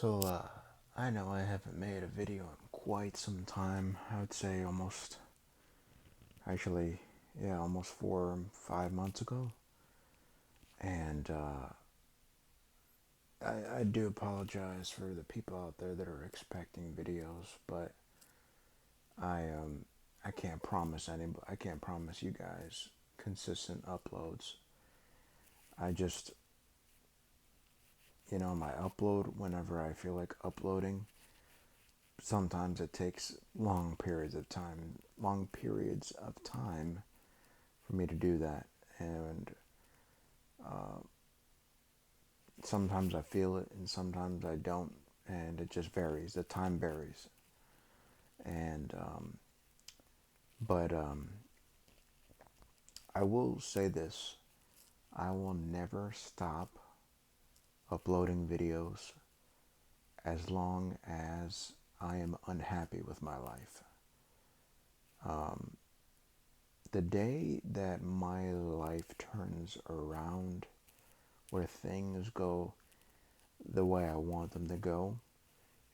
I know I haven't made a video in quite some time. I would say almost, actually, yeah, almost 4 or 5 months ago. And I do apologize for the people out there that are expecting videos, but I um I can't promise I can't promise you guys consistent uploads. I just, my upload whenever I feel like uploading. Sometimes it takes long periods of time for me to do that, and sometimes I feel it and sometimes I don't, and it just varies. The time varies, and but I will say this: I will never stop uploading videos as long as I am unhappy with my life. The day that my life turns around, where things go the way I want them to go,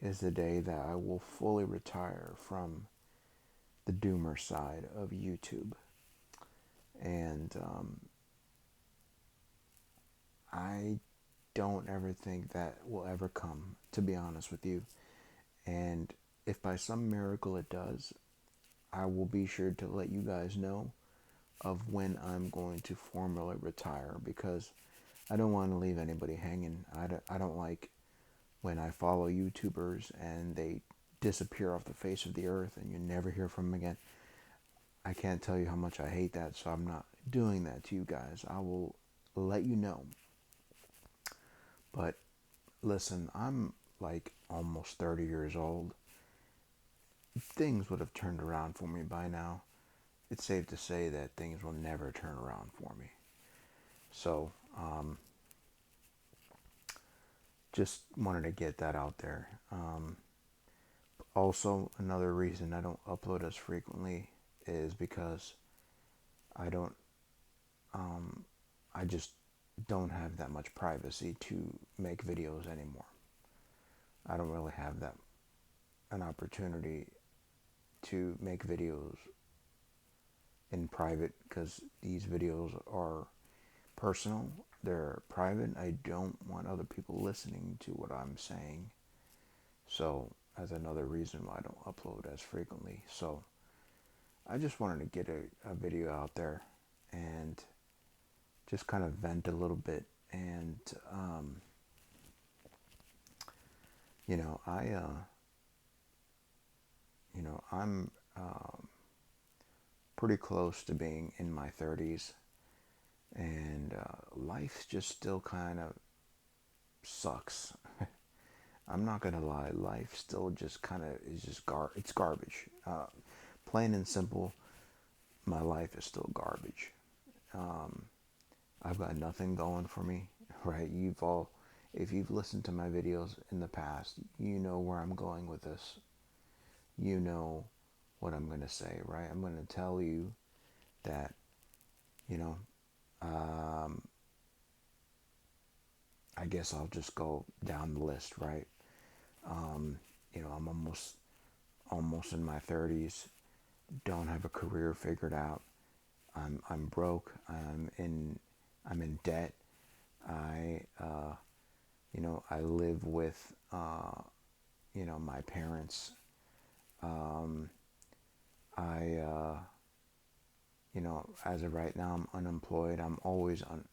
is the day that I will fully retire from the doomer side of YouTube. And I don't ever think that will ever come, to be honest with you. And if by some miracle it does, I will be sure to let you guys know of when I'm going to formally retire, because I don't want to leave anybody hanging. I don't like when I follow YouTubers and they disappear off the face of the earth and you never hear from them again. I can't tell you how much I hate that, so I'm not doing that to you guys. I will let you know. But listen, I'm like almost 30 years old. Things would have turned around for me by now. It's safe to say that things will never turn around for me. So, just wanted to get that out there. Also, another reason I don't upload as frequently is because I don't, I just don't have that much privacy to make videos anymore. I don't really have that an opportunity to make videos in private because these videos are personal, they're private. I don't want other people listening to what I'm saying. So, that's another reason why I don't upload as frequently. So, I just wanted to get a video out there and just kind of vent a little bit. And, you know, I, uh, I'm pretty close to being in my 30s, and life just still kind of sucks. I'm not gonna lie, life still just kind of is just it's garbage. Plain and simple, my life is still garbage. I've got nothing going for me, right? If you've listened to my videos in the past, you know where I'm going with this. You know what I'm gonna say, right? I'm gonna tell you that, you know, um, I guess I'll just go down the list, right? I'm almost in my 30s. Don't have a career figured out. I'm broke. I'm in debt. I I live with my parents. I as of right now, I'm unemployed. I'm always on.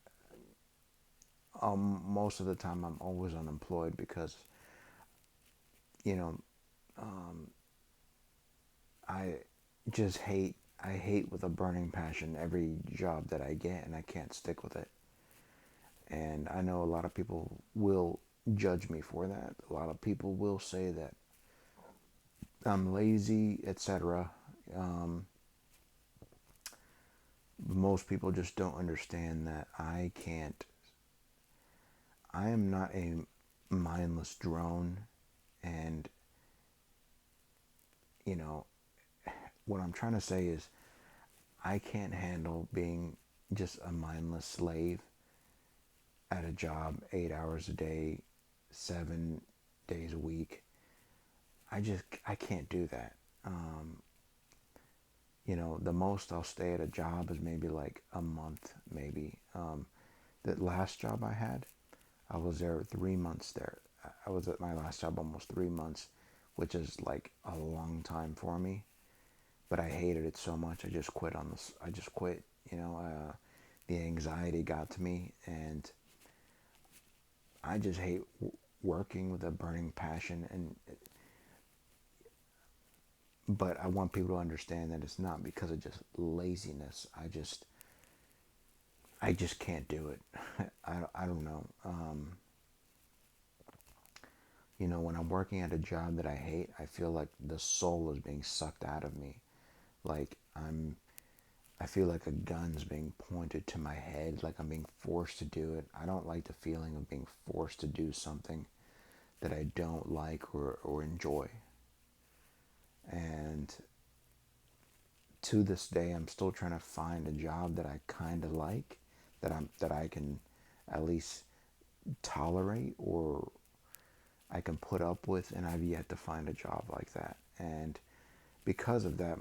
Most of the time, I'm always unemployed because you know I just hate. I hate with a burning passion every job that I get, and I can't stick with it. And I know a lot of people will judge me for that. A lot of people will say that I'm lazy, etc. Um, Most people just don't understand that I am not a mindless drone. And, you know, what I'm trying to say is I can't handle being just a mindless slave at a job 8 hours a day, seven days a week. I can't do that. Um, the most I'll stay at a job is maybe like a month, maybe. The last job I had, I was there 3 months there. I was at my last job almost 3 months, which is like a long time for me. But I hated it so much, I just quit on this. I just quit. The anxiety got to me, and I just hate working with a burning passion. But I want people to understand that it's not because of just laziness. I just can't do it. I don't know. When I'm working at a job that I hate, I feel like the soul is being sucked out of me. Like I feel like a gun's being pointed to my head, like I'm being forced to do it. I don't like the feeling of being forced to do something that I don't like or enjoy. And to this day, I'm still trying to find a job that I kind of like, that I can at least tolerate or I can put up with, and I've yet to find a job like that. And because of that,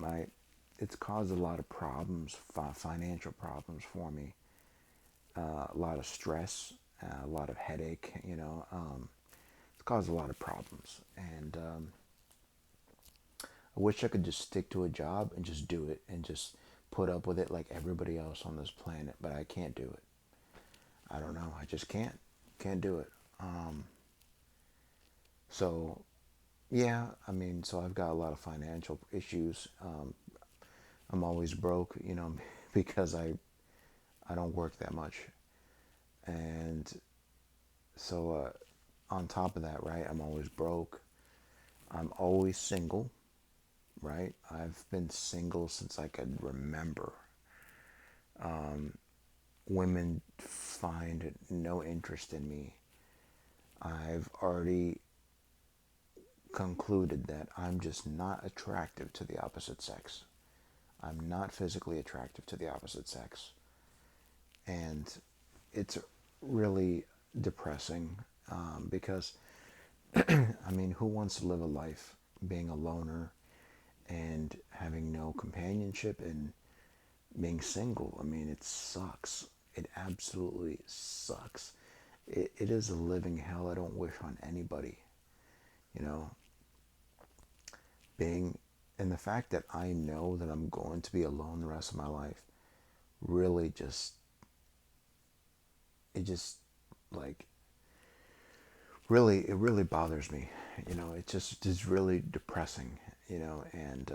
it's caused a lot of problems, financial problems for me, a lot of stress, a lot of headache. It's caused a lot of problems, and I wish I could just stick to a job and just do it and just put up with it like everybody else on this planet, but I can't do it. I don't know. I just can't do it. So yeah, I mean, so I've got a lot of financial issues. I'm always broke, because I don't work that much, and so on top of that, right, I'm always broke. I'm always single, right? I've been single since I could remember. Women find no interest in me. I've already concluded that I'm just not attractive to the opposite sex. I'm not physically attractive to the opposite sex. And it's really depressing, because, I mean, who wants to live a life being a loner and having no companionship and being single? I mean, it sucks. It absolutely sucks. It is a living hell I don't wish on anybody. You know, being, and the fact that I know that I'm going to be alone the rest of my life really just, it just, like, it really bothers me. It just is really depressing, and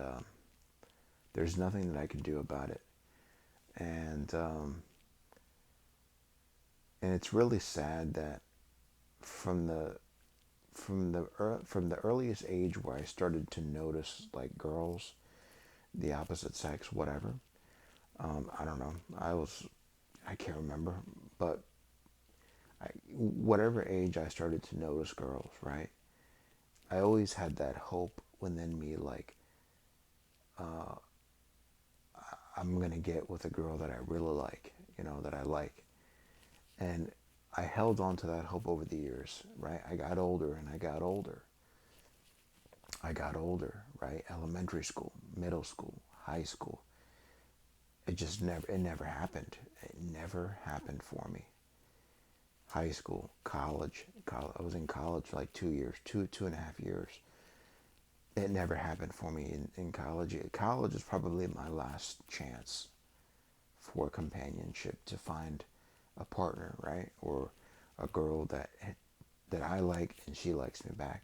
there's nothing that I can do about it. And it's really sad that from the from the earliest age where I started to notice like girls, the opposite sex, whatever. I don't know. I can't remember, but whatever age I started to notice girls, right? I always had that hope within me, like, I'm gonna get with a girl that I really like, that I like. And I held on to that hope over the years, right? I got older and I got older. I got older, right? Elementary school, middle school, high school. It never happened. It never happened for me. High school, college. I was in college for like 2 years, two and a half years. It never happened for me in college. College is probably my last chance for companionship, to find a partner, right? Or a girl that I like and she likes me back.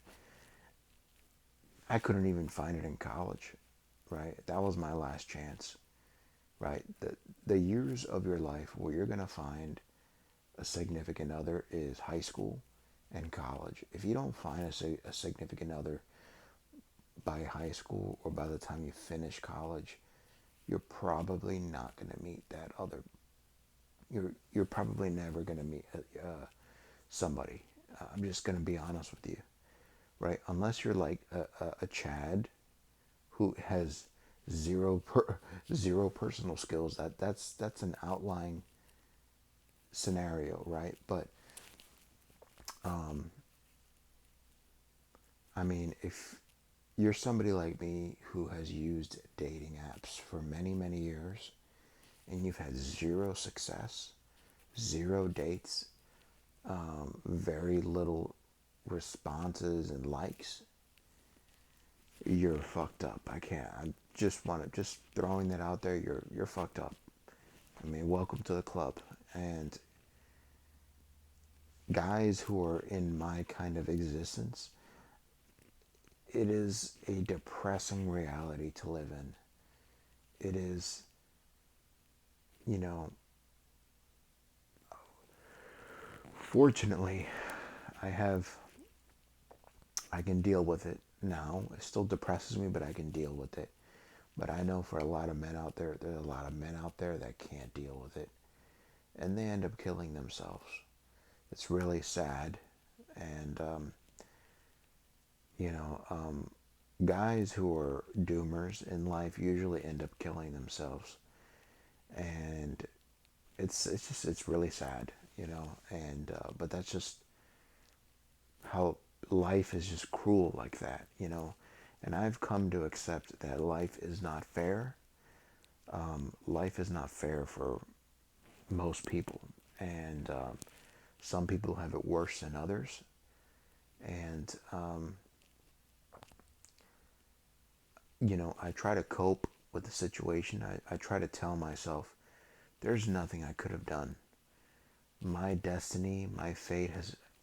I couldn't even find it in college, right? That was my last chance, right? The years of your life where you're going to find a significant other is high school and college. If you don't find a significant other by high school or by the time you finish college, you're probably not going to meet that other. You're probably never going to meet somebody. I'm just going to be honest with you, right? Unless you're like a Chad who has zero personal skills. That's an outlying scenario, right? But I mean, if you're somebody like me who has used dating apps for many, many years and you've had zero success, zero dates, very little responses and likes, you're fucked up. I can't. I just throwing that out there. You're fucked up. I mean, welcome to the club. And guys who are in my kind of existence, it is a depressing reality to live in. It is, you know, fortunately, I have, I can deal with it now. It still depresses me, but I can deal with it. But I know for a lot of men out there, there's a lot of men out there that can't deal with it. And they end up killing themselves. It's really sad. And, you know, guys who are doomers in life usually end up killing themselves. And it's really sad, you know. And, but that's just how life is just cruel like that, you know. And I've come to accept that life is not fair. Life is not fair for most people, and some people have it worse than others. And you know, I try to cope with the situation. I try to tell myself there's nothing I could have done. My destiny, my fate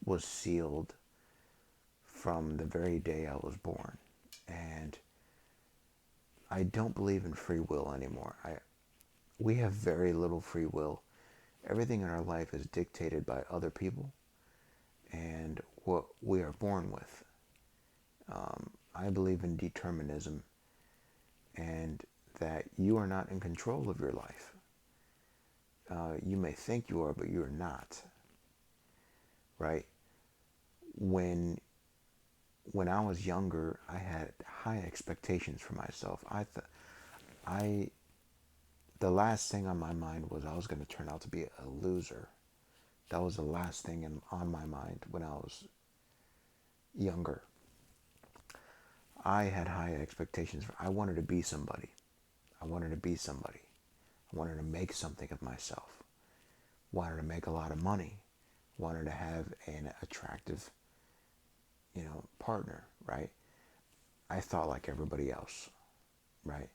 was sealed from the very day I was born. And I don't believe in free will anymore. We have very little free will. Everything in our life is dictated by other people and what we are born with. I believe in determinism and that you are not in control of your life. You may think you are, but you are not. Right? When when I was younger, I had high expectations for myself. I the last thing on my mind was I was going to turn out to be a loser. That was the last thing on my mind when I was younger. I had high expectations. I wanted to be somebody. I wanted to be somebody. I wanted to make something of myself. Wanted to make a lot of money. Wanted to have an attractive, partner, right? I thought like everybody else, right?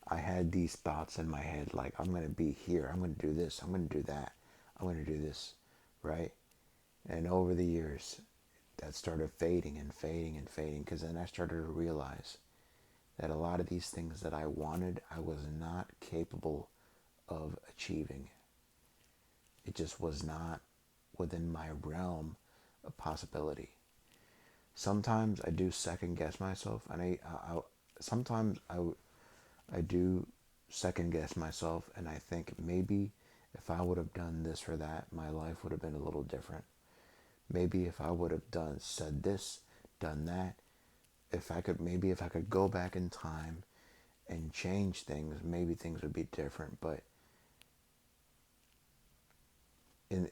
I had these thoughts in my head like, I'm going to be here. I'm going to do this. I'm going to do that. I'm going to do this, right? And over the years, that started fading and fading and fading, because then I started to realize that a lot of these things that I wanted, I was not capable of achieving. It just was not within my realm of possibility. Sometimes I do second guess myself, and sometimes I do second guess myself, and I think maybe if I would have done this or that, my life would have been a little different. Maybe if I would have said this, done that, if I could go back in time and change things, maybe things would be different. But in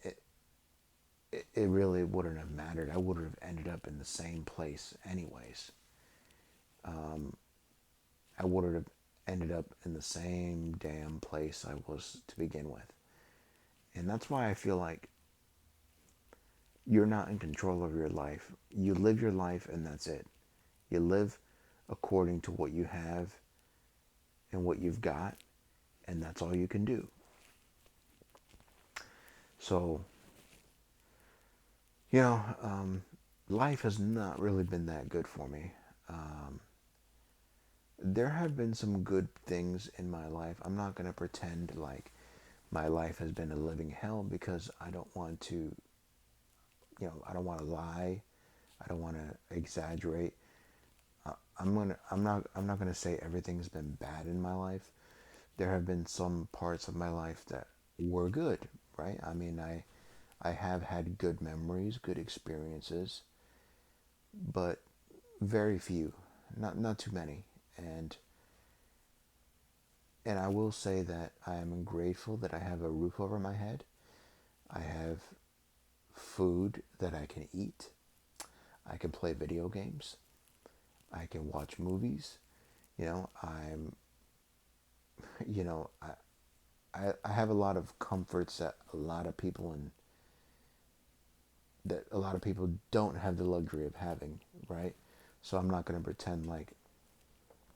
it really wouldn't have mattered. I would have ended up in the same place anyways. I would have ended up in the same damn place I was to begin with. And that's why I feel like you're not in control of your life. You live your life and that's it. You live according to what you have and what you've got, and that's all you can do. So, you know, life has not really been that good for me. There have been some good things in my life. I'm not going to pretend like my life has been a living hell, because I don't want to, I don't want to lie. I don't want to exaggerate. I'm not gonna say everything's been bad in my life. There have been some parts of my life that were good, right? I mean, I have had good memories, good experiences, but very few, not too many. And I will say that I am grateful that I have a roof over my head. I have food that I can eat. I can play video games. I can watch movies. You know, you know, I have a lot of comforts that a lot of people don't have the luxury of having, right? So I'm not going to pretend like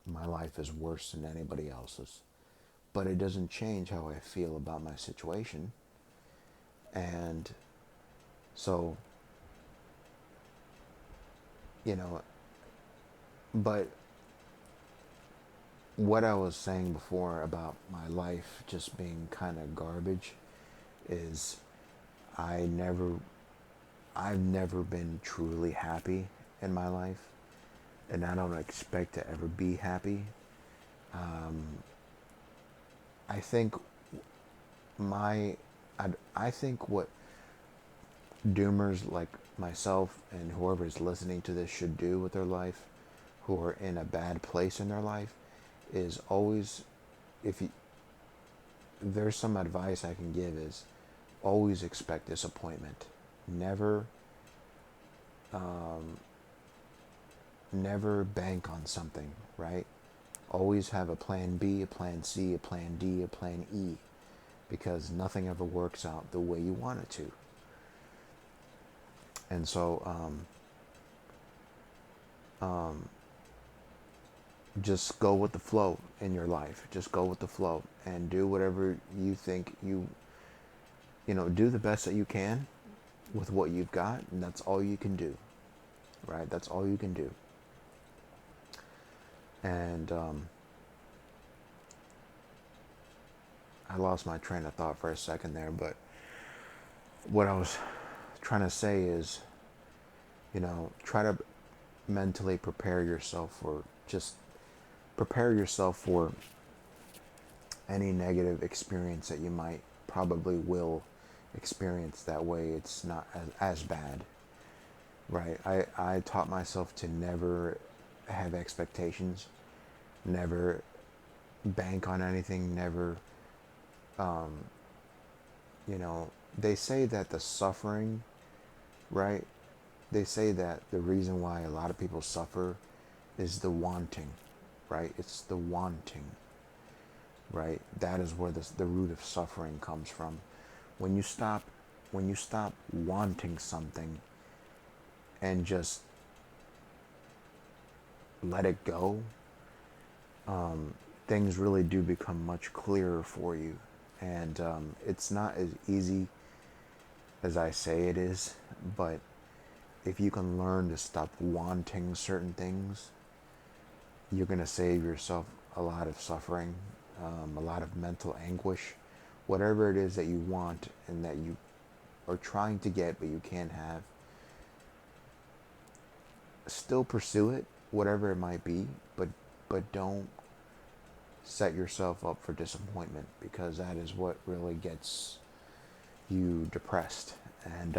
my life is worse than anybody else's. But it doesn't change how I feel about my situation. And so, you know, but what I was saying before about my life just being kind of garbage is I never I've never been truly happy in my life, and I don't expect to ever be happy. I think my I think what doomers like myself and whoever is listening to this should do with their life, who are in a bad place in their life, is always, if you, there's some advice I can give, is always expect disappointment. Never never bank on something, right? Always have a plan B, a plan C, a plan D, a plan E, because nothing ever works out the way you want it to. And so just go with the flow in your life. Just go with the flow and do whatever you think do the best that you can with what you've got, and that's all you can do, right? That's all you can do. And I lost my train of thought for a second there, but what I was trying to say is, try to mentally prepare yourself for any negative experience that you might probably will experience. That way it's not as bad, right? I taught myself to never have expectations, never bank on anything, never, you know, they say that the suffering, right? They say that the reason why a lot of people suffer is the wanting, right? It's the wanting, right? That is where the root of suffering comes from. When you stop, when you stop wanting something and just let it go, things really do become much clearer for you. And it's not as easy as I say it is, but if you can learn to stop wanting certain things, you're going to save yourself a lot of suffering, a lot of mental anguish, whatever it is that you want and that you are trying to get but you can't have. Still pursue it, whatever it might be, but don't set yourself up for disappointment, because that is what really gets you depressed. And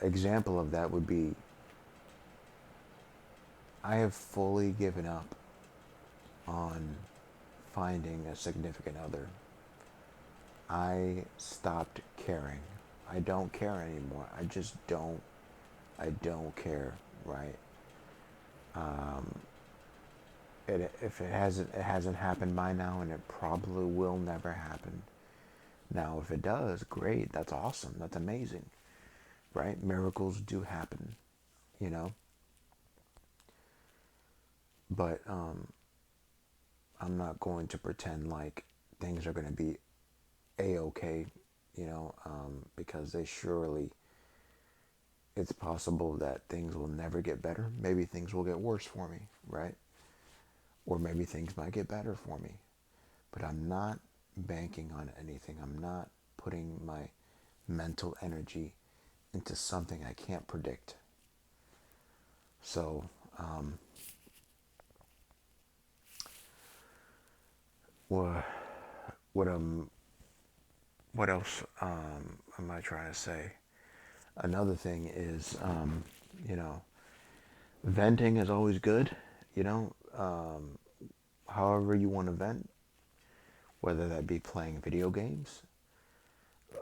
example of that would be, I have fully given up on finding a significant other. I stopped caring. I don't care anymore. I just don't. I don't care, right? If it hasn't happened by now, and it probably will never happen. Now, if it does, great. That's awesome. That's amazing, right? Miracles do happen, you know. But I'm not going to pretend like things are going to be a-okay, because it's possible that things will never get better. Maybe things will get worse for me, right? Or maybe things might get better for me. But I'm not banking on anything. I'm not putting my mental energy into something I can't predict. So, what what um what else am I trying to say? Another thing is, you know, venting is always good. You know, however you want to vent, whether that be playing video games.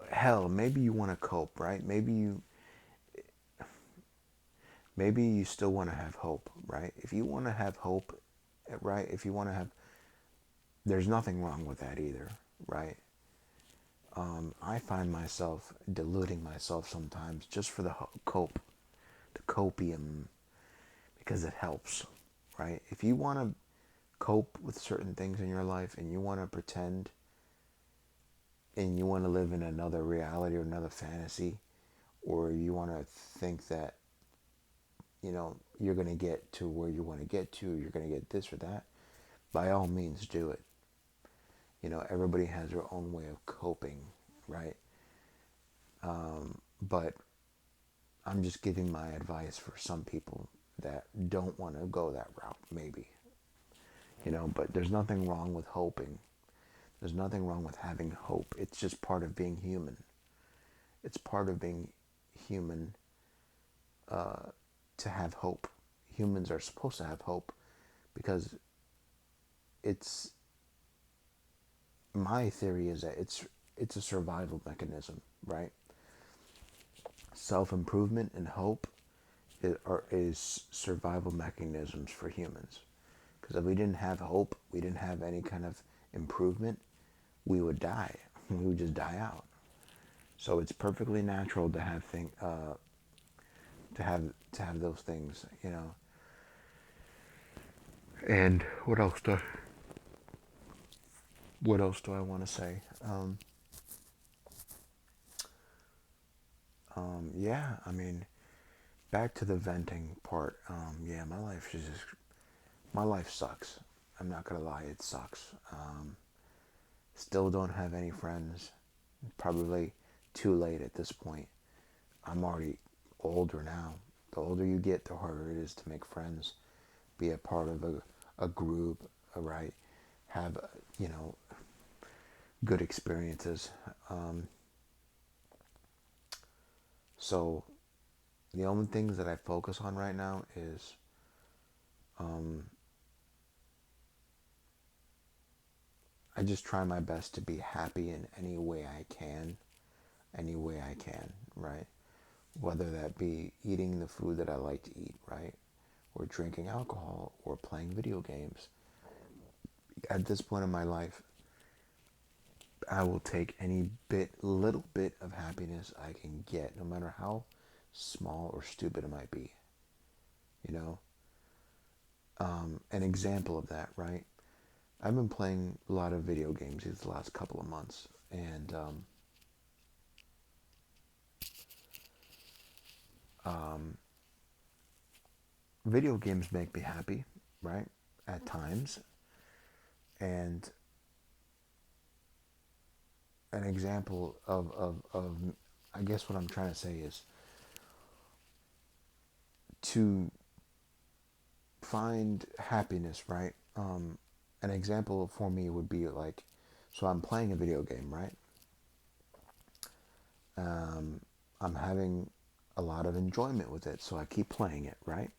Hell, maybe you want to cope, right? Maybe you still want to have hope, right? If you want to have hope, right? If you want to have, there's nothing wrong with that either, right? I find myself deluding myself sometimes just for the the copium, because it helps, right? If you want to cope with certain things in your life and you want to pretend and you want to live in another reality or another fantasy, or you want to think that, you're going to get to where you want to get to, you're going to get this or that, by all means do it. Everybody has their own way of coping, right? But I'm just giving my advice for some people that don't want to go that route, maybe. But there's nothing wrong with hoping. There's nothing wrong with having hope. It's just part of being human. It's part of being human to have hope. Humans are supposed to have hope because it's my theory is that it's a survival mechanism, right? Self-improvement and hope is survival mechanisms for humans. Because if we didn't have hope, we didn't have any kind of improvement, we would die. We would just die out. So it's perfectly natural to have to have those things. And what else do I want to say? Yeah, I mean, back to the venting part. Yeah, my life sucks. I'm not gonna lie, it sucks. Still don't have any friends. Probably too late at this point. I'm already older now. The older you get, the harder it is to make friends, be a part of a group, right? Have, you know, good experiences. So the only things that I focus on right now is I just try my best to be happy in any way I can, right? Whether that be eating the food that I like to eat, right? Or drinking alcohol or playing video games. At this point in my life, I will take any little bit of happiness I can get, no matter how small or stupid it might be. You know, an example of that, right? I've been playing a lot of video games these last couple of months, and video games make me happy, right? At times, and an example of I guess what I'm trying to say is to find happiness, right? An example for me would be like, so I'm playing a video game, right? I'm having a lot of enjoyment with it, so I keep playing it, right?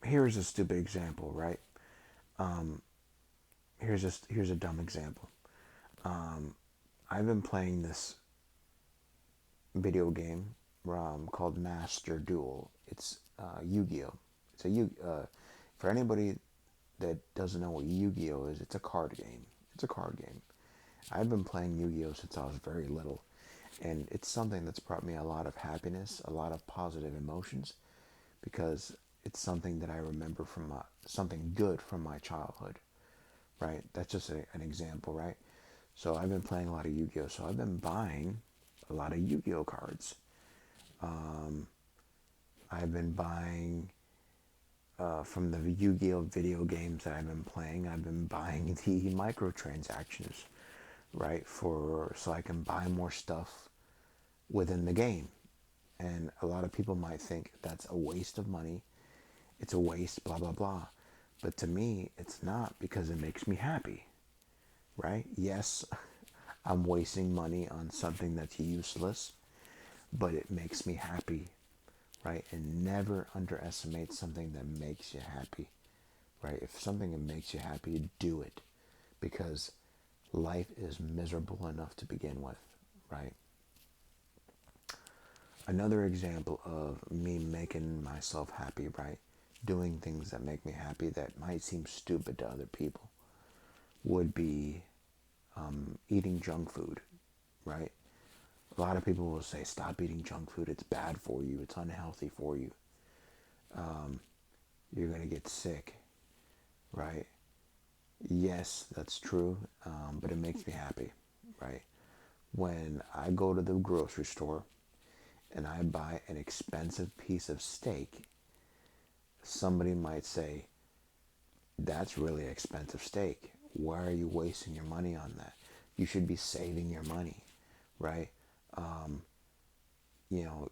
Here's a stupid example, right? Here's a dumb example. I've been playing this video game called Master Duel. It's Yu-Gi-Oh. It's a for anybody that doesn't know what Yu-Gi-Oh is, it's a card game. It's a card game. I've been playing Yu-Gi-Oh since I was very little, and it's something that's brought me a lot of happiness, a lot of positive emotions, because it's something that I remember from something good from my childhood, right? That's just an example, right? So I've been playing a lot of Yu-Gi-Oh, so I've been buying a lot of Yu-Gi-Oh cards. I've been buying from the Yu-Gi-Oh video games that I've been playing. I've been buying the microtransactions, right? For so I can buy more stuff within the game. And a lot of people might think that's a waste of money. It's a waste, blah blah blah. But to me, it's not, because it makes me happy, right? Yes, I'm wasting money on something that's useless, but it makes me happy, right? And never underestimate something that makes you happy, right? If something that makes you happy, do it, because life is miserable enough to begin with, right? Another example of me making myself happy, right? Doing things that make me happy that might seem stupid to other people would be eating junk food, right? A lot of people will say, stop eating junk food. It's bad for you. It's unhealthy for you. You're going to get sick, right? Yes, that's true, but it makes me happy, right? When I go to the grocery store and I buy an expensive piece of steak, somebody might say, that's really expensive steak. Why are you wasting your money on that? You should be saving your money, right? You know,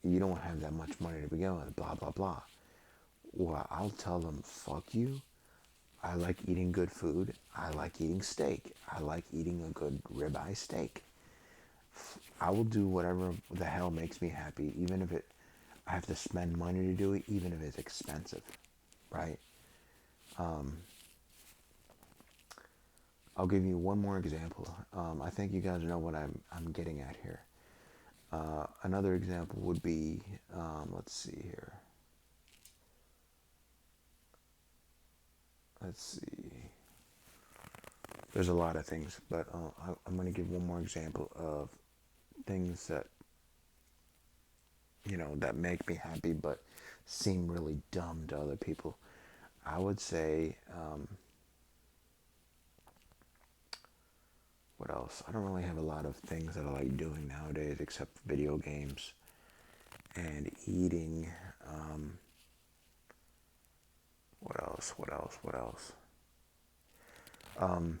you don't have that much money to begin with, blah, blah, blah. Well, I'll tell them, fuck you. I like eating good food. I like eating steak. I like eating a good ribeye steak. I will do whatever the hell makes me happy, even if I have to spend money to do it, even if it's expensive, right? I'll give you one more example. I think you guys know what I'm getting at here. Another example would be, let's see here. Let's see. There's a lot of things, but I'm going to give one more example of things that, that make me happy but seem really dumb to other people. I would say, what else? I don't really have a lot of things that I like doing nowadays except video games and eating. What else? What else? What else? Um,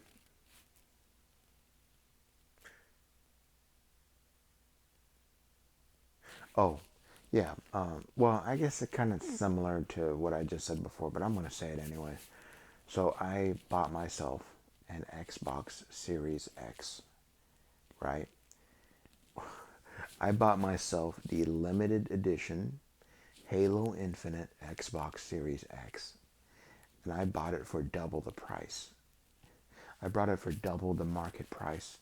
oh, yeah. Well, I guess it's kind of similar to what I just said before, but I'm going to say it anyway. So I bought myself an Xbox Series X, right? I bought myself the limited edition Halo Infinite Xbox Series X, and I bought it for double the price. I bought it for double the market price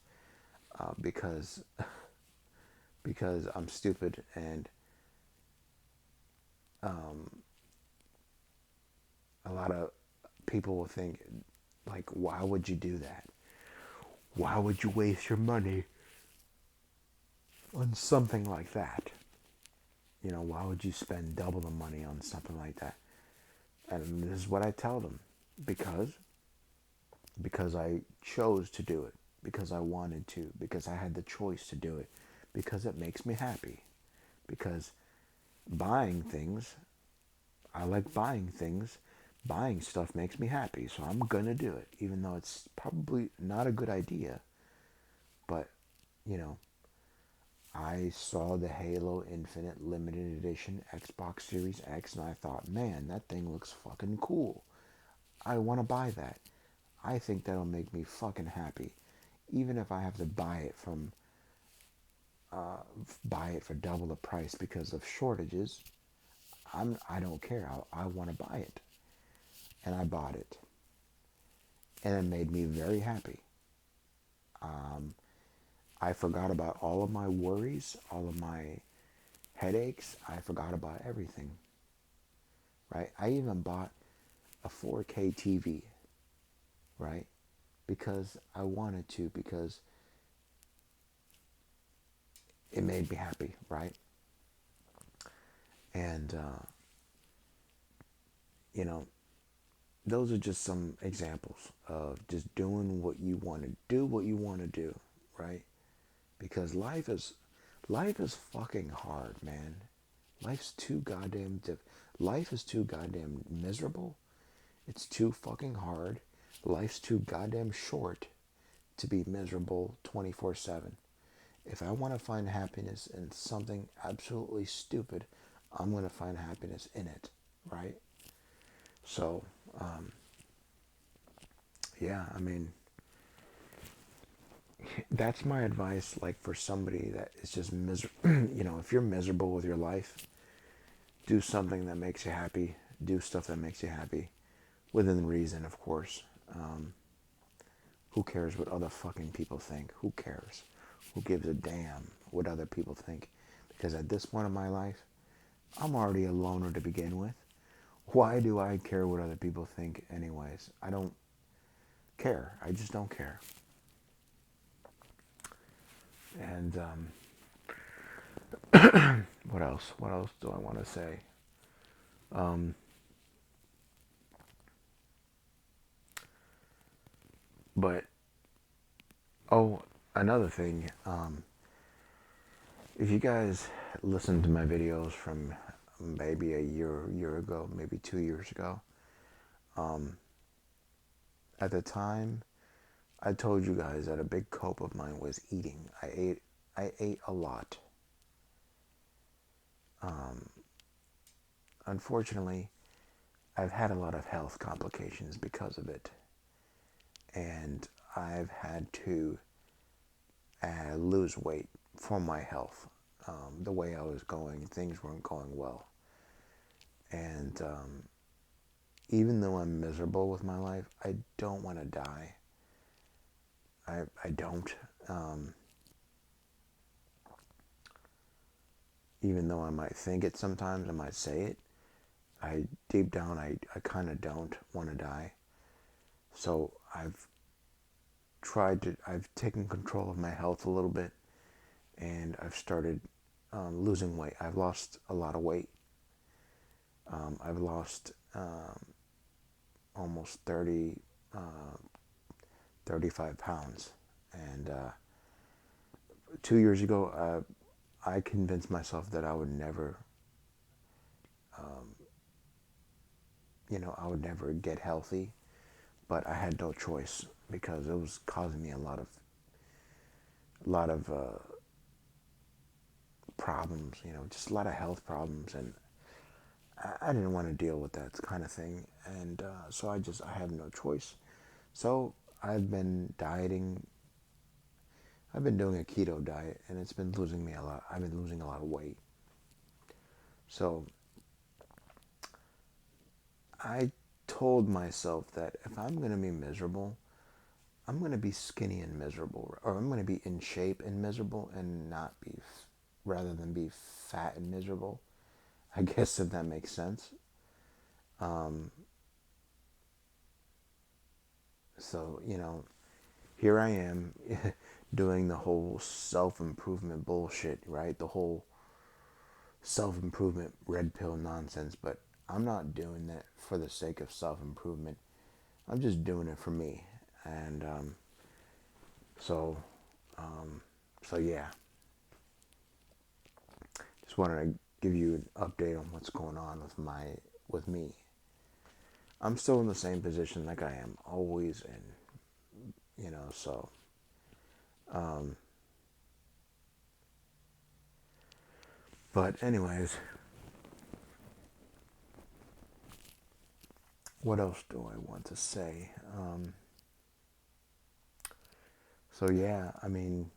because I'm stupid and a lot of people will think, like, why would you do that? Why would you waste your money on something like that? Why would you spend double the money on something like that? And this is what I tell them. Because I chose to do it, because I wanted to, because I had the choice to do it, because it makes me happy. Because buying things, I like buying things. Buying stuff makes me happy, so I'm gonna do it, even though it's probably not a good idea. But, you know, I saw the Halo Infinite Limited Edition Xbox Series X and I thought, man, that thing looks fucking cool. I want to buy that. I think that'll make me fucking happy. Even if I have to buy it for double the price because of shortages, I don't care. I want to buy it. And I bought it. And it made me very happy. I forgot about all of my worries, all of my headaches. I forgot about everything. Right? I even bought a 4K TV, right? Because I wanted to, because it made me happy, right? And, you know, those are just some examples of just doing what you want to do, right? Because life is fucking hard, man. Life's too goddamn life is too goddamn miserable. It's too fucking hard. Life's too goddamn short to be miserable 24/7. If I want to find happiness in something absolutely stupid, I'm going to find happiness in it, right? So, yeah, I mean, that's my advice, like, for somebody that is just miserable. If you're miserable with your life, do something that makes you happy. Do stuff that makes you happy. Within reason, of course. Who cares what other fucking people think? Who cares? Who gives a damn what other people think? Because at this point in my life, I'm already a loner to begin with. Why do I care what other people think anyways? I don't care. I just don't care. And what else? What else do I want to say? Um, but oh, another thing. If you guys listen to my videos from maybe a year ago, maybe 2 years ago, um, at the time, I told you guys that a big cope of mine was eating. I ate a lot. Um, Unfortunately, I've had a lot of health complications because of it, and I've had to lose weight for my health. The way I was going, things weren't going well, and even though I'm miserable with my life, I don't want to die. I don't. Um, Even though I might think it sometimes, I might say it. Deep down, I kind of don't want to die. So I've taken control of my health a little bit, and I've started losing weight. I've lost a lot of weight. I've lost almost 35 pounds. And 2 years ago, I convinced myself that I would never, I would never get healthy. But I had no choice because it was causing me a lot of problems, just a lot of health problems, and I didn't want to deal with that kind of thing, and so I have no choice. So I've been dieting. I've been doing a keto diet, and it's been losing me a lot. I've been losing a lot of weight. So I told myself that if I'm going to be miserable, I'm going to be skinny and miserable, or I'm going to be in shape and miserable, and not be, rather than be fat and miserable. I guess if that makes sense. Um, so, here I am doing the whole self improvement bullshit, right? The whole self improvement red pill nonsense. But I'm not doing that for the sake of self improvement. I'm just doing it for me. And so, um, so yeah, just wanted to give you an update on what's going on with me. I'm still in the same position like I am always in, so um, but anyways, what else do I want to say? So yeah, I mean,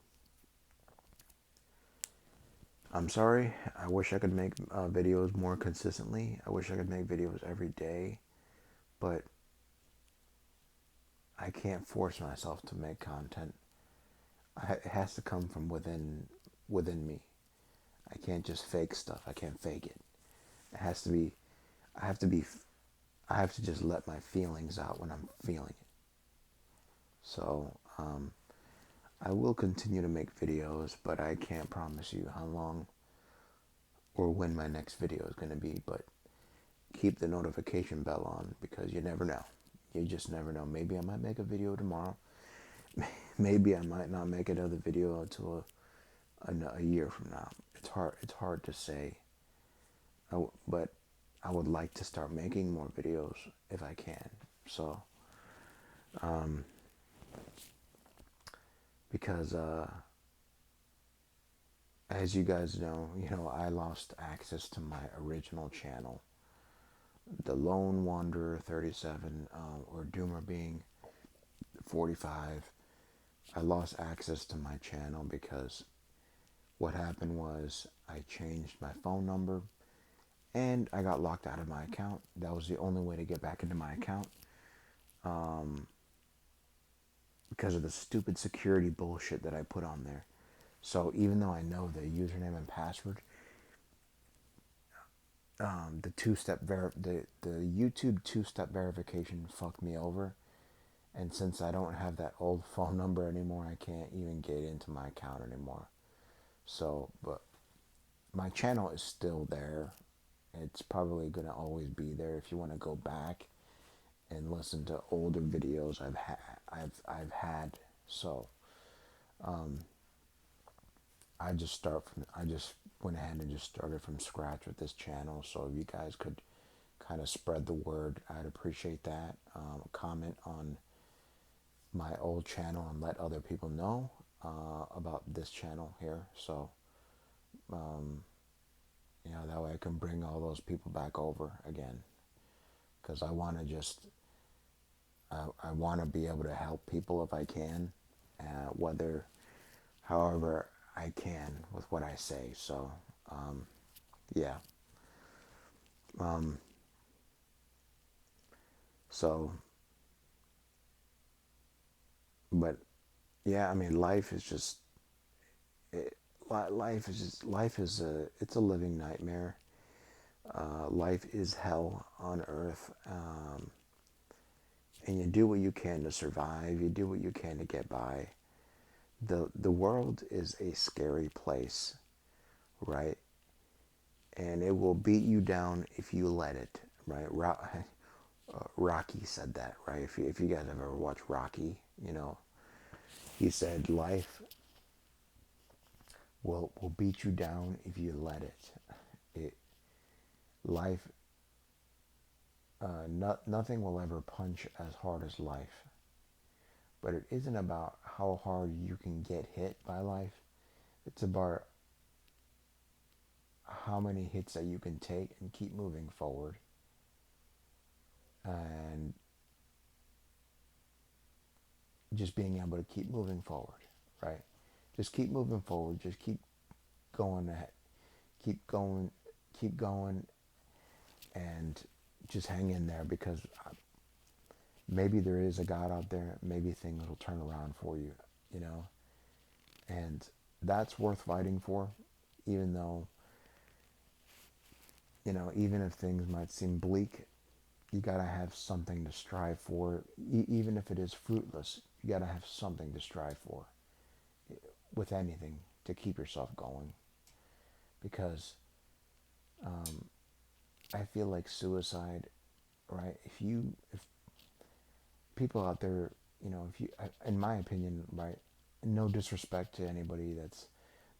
I'm sorry. I wish I could make videos more consistently. I wish I could make videos every day, but I can't force myself to make content. It has to come from within me. I can't just fake stuff. I can't fake it. It has to be. I have to be. I have to just let my feelings out when I'm feeling it. So I will continue to make videos, but I can't promise you how long or when my next video is going to be. But keep the notification bell on because you never know. You just never know. Maybe I might make a video tomorrow. Maybe I might not make another video until a year from now. It's hard. It's hard to say. But I would like to start making more videos if I can. So, um, because as you guys know, I lost access to my original channel, the Lone Wanderer 37, or Doomer Being 45. I lost access to my channel because what happened was I changed my phone number and I got locked out of my account. That was the only way to get back into my account, because of the stupid security bullshit that I put on there. So even though I know the username and password, the the YouTube two-step verification fucked me over. And since I don't have that old phone number anymore, I can't even get into my account anymore. So, but my channel is still there. It's probably gonna always be there if you want to go back and listen to older videos I've had. So I just went ahead and just started from scratch with this channel. So if you guys could kind of spread the word, I'd appreciate that. Comment on my old channel and let other people know about this channel here. So that way I can bring all those people back over again. Because I want to be able to help people if I can, however I can with what I say. So, yeah. So, but yeah, I mean, it, life is it's a living nightmare. Life is hell on earth. And you do what you can to survive. You do what you can to get by. The world is a scary place, right? And it will beat you down if you let it, right? Rocky said that, right? If you guys have ever watched Rocky, he said life will beat you down if you let it. It life nothing will ever punch as hard as life, but it isn't about how hard you can get hit by life. It's about how many hits that you can take and keep moving forward, and just being able to keep moving forward, right? Just keep moving forward. Just keep going ahead. Keep going. Keep going, and just hang in there, because maybe there is a God out there. Maybe things will turn around for you, you know. And that's worth fighting for, even though, even if things might seem bleak, you gotta have something to strive for. Even if it is fruitless, you gotta have something to strive for with anything to keep yourself going. Because I feel like suicide, right? If people out there, if you, in my opinion, right, no disrespect to anybody that's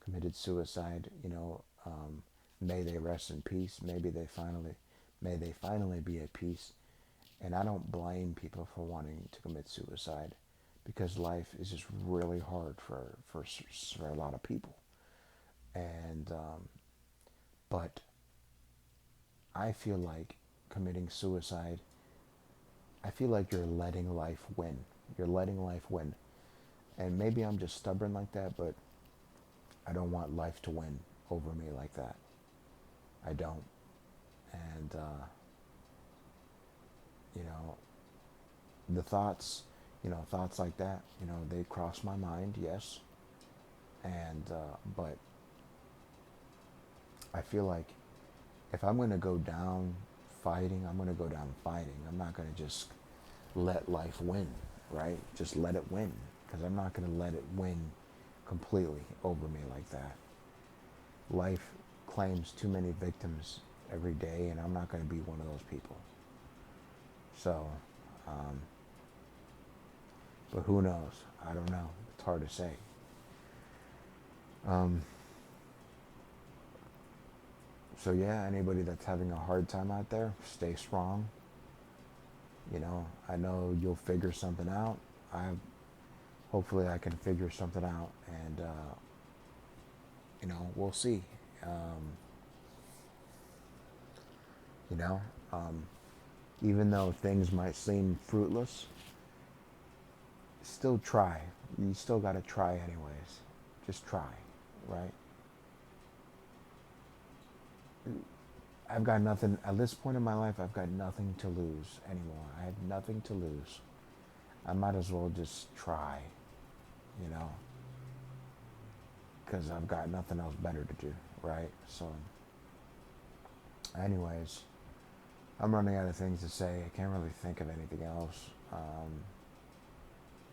committed suicide, may they rest in peace. May they finally be at peace. And I don't blame people for wanting to commit suicide, because life is just really hard for a lot of people. And but I feel like committing suicide, I feel like you're letting life win. You're letting life win. And maybe I'm just stubborn like that, but I don't want life to win over me like that. I don't. And, you know, the thoughts, thoughts like that, they cross my mind, yes. And, but I feel like if I'm going to go down fighting, I'm going to go down fighting. I'm not going to just let life win, right? Just let it win, because I'm not going to let it win completely over me like that. Life claims too many victims every day, and I'm not going to be one of those people. So, but who knows? I don't know. It's hard to say. So yeah, anybody that's having a hard time out there, stay strong. I know you'll figure something out. I Hopefully I can figure something out, and we'll see. Um, you know, um, Even though things might seem fruitless, still try. You still got to try anyways. Just try, right? I've got nothing, at this point in my life, I've got nothing to lose anymore. I have nothing to lose. I might as well just try, you know? because I've got nothing else better to do, right? So, anyways, I'm running out of things to say. I can't really think of anything else.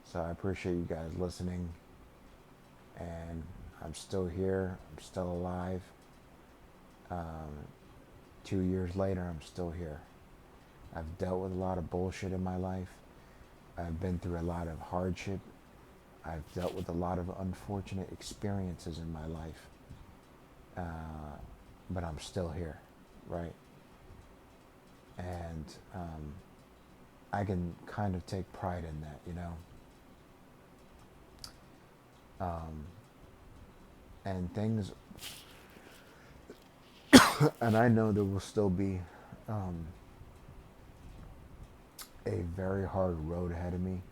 So I appreciate you guys listening, and I'm still here. I'm still alive. 2 years later, I'm still here. I've dealt with a lot of bullshit in my life. I've been through a lot of hardship. I've dealt with a lot of unfortunate experiences in my life. But I'm still here, right? And I can kind of take pride in that, you know? And things, and I know there will still be a very hard road ahead of me,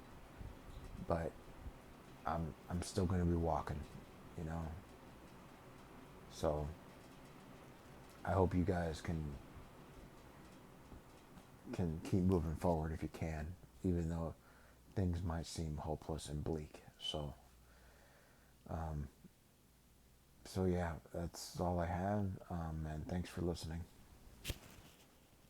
but I'm still going to be walking, you know? So I hope you guys can keep moving forward if you can, even though things might seem hopeless and bleak. So yeah, that's all I have. And thanks for listening.